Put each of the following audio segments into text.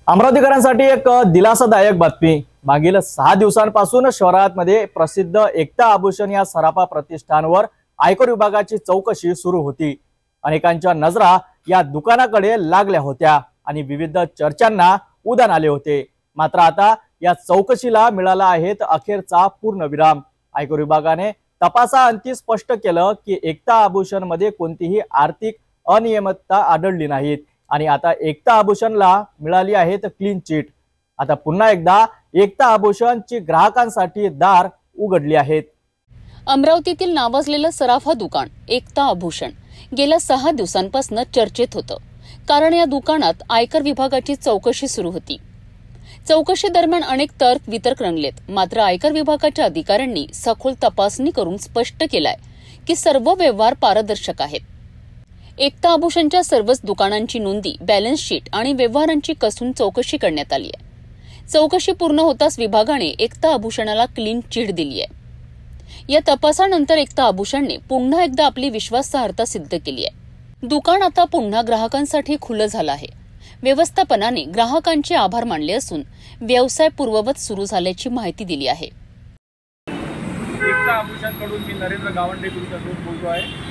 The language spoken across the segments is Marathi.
अमरावतीकरांसाठी एक दिलासादायक बातमी। मागील 6 दिवसांपासून शहरामध्ये प्रसिद्ध एकता आभूषण या सराफा प्रतिष्ठानवर आयकर विभागाची चौकशी सुरू होती। अनेकांच्या नजरा या दुकानाकडे लागल्या होत्या आणि विविध चर्चांना उधाण आले होते। मात्र आता या चौकशीला मिळाला आहे अखेरचा पूर्णविराम। आयकर विभागाने तपासाअंती स्पष्ट केलं की एकता आभूषण मध्ये कोणतीही आर्थिक अनियमितता आढळली नाहीत आणि आता एकता आभूषणला मिळाली आहे क्लीन चिट। आता पुन्हा एकदा एकता आभूषणची ग्राहकांसाठी दार उघडली आहेत। अमरावतीतील नावाजलेलं सराफा दुकान एकता आभूषण गेल्या 6 दिवसांपासून चर्चेत होतं, कारण या दुकानात आयकर विभागाची चौकशी सुरू होती। चौकशी दरम्यान अनेक तर्क वितर्क रंगलेत, मात्र आयकर विभागाच्या अधिकाऱ्यांनी सखोल तपासणी करून स्पष्ट केलाय की सर्व व्यवहार पारदर्शक आहेत। एकता आभूषणच्या सर्वच दुकानांची नोंदी, बॅलन्स शीट आणि व्यवहारांची कसून चौकशी करण्यात आली आहे। चौकशी पूर्ण होताच विभागाने एकता आभूषणाला क्लीन चिट दिली आहे। या तपासानंतर एकता आभूषणने पुन्हा एकदा आपली विश्वासार्हता सिद्ध केली आहे। दुकान आता पुन्हा ग्राहकांसाठी खुलं झालं आहे। व्यवस्थापनाने ग्राहकांचे आभार मानले असून व्यवसाय पूर्ववत सुरू झाल्याची माहिती दिली आहे। एकता आभूषणकडून मी नरेंद्र गावंडे तुमच्यासोबत बोलतो आहे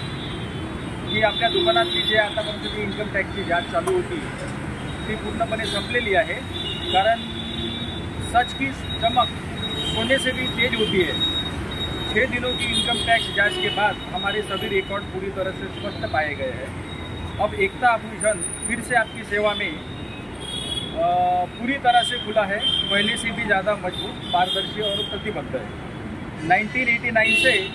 की आपल्या दुकानातली जे आतापर्यंत इन्कम टॅक्सची जांच चालू होती ती पूर्णपणे संपलेली आहे। कारण सच की चमक सोने से भी तेज होती है। 6 दिनों की इनकम टैक्स जांच के बाद हमारे सभी रिकॉर्ड पूरी तरह से स्पष्ट पाए गए हैं। अब एकता आभूषण फिर से आपकी सेवा में पूरी तरह से खुला है, पहले से भी ज़्यादा मजबूत, पारदर्शी और प्रतिबद्ध है। 1989 से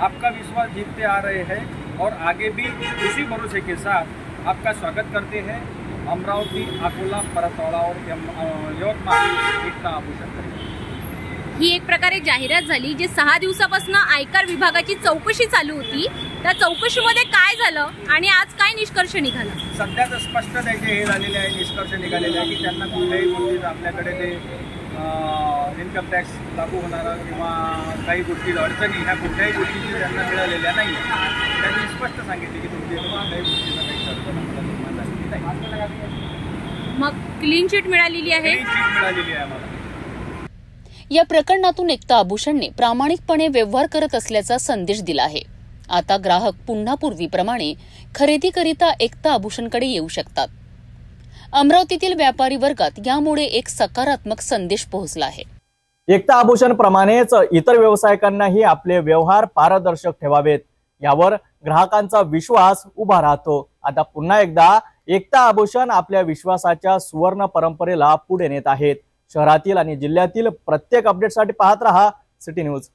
आपका विश्वास जीतते आ रहे हैं और आगे भी इसी भरोसे के साथ आपका स्वागत करते हैं। अमरावती, अकोला, परतवाड़ा और यवतमाळ एकता आभूषण। ही एक प्रकारे जाहिरात झाली जी 6 दिवसापासून आयकर विभागाची चौकशी चालू होती। त्या चौकशीमध्ये काय झालं आणि आज काय निष्कर्ष निघाला? सध्या तर स्पष्ट त्याचे हे झालेले आहे, निष्कर्ष निघालेले आहे की त्यांना कुठल्याही गोष्टीत आपल्याकडे ते इन्कम टॅक्स लागू होणारा किंवा काही गोष्टी अडचणी ह्या कुठल्याही गोष्टीची त्यांना मिळालेल्या नाही। त्यांनी स्पष्ट सांगितले की तुमची काही गोष्टीचा काही अडचण नाही। मग क्लीन चिट मिळालेली आहे? क्लीन चिट मिळालेली आहे आम्हाला। या प्रकरणातून एकता आभूषणने प्रामाणिकपणे व्यवहार करत असल्याचा संदेश दिला आहे। आता ग्राहक पुन्हा पूर्वीप्रमाणे खरेदीकरिता एकता आभूषणकडे येऊ शकतात। अमरावतीतील व्यापारी वर्गात यामुळे एक सकारात्मक संदेश पोहोचला आहे। एकता आभूषण प्रमाणेच इतर व्यावसायिकांनाही आपले व्यवहार पारदर्शक ठेवावेत, यावर ग्राहकांचा विश्वास उभा राहतो। आता पुन्हा एकदा एकता आभूषण आपल्या विश्वासाच्या सुवर्ण परंपरेला पुढे नेत आहेत। शहरातील आणि जिल्ह्यातील प्रत्येक अपडेटसाठी पाहत रहा सिटी न्यूज।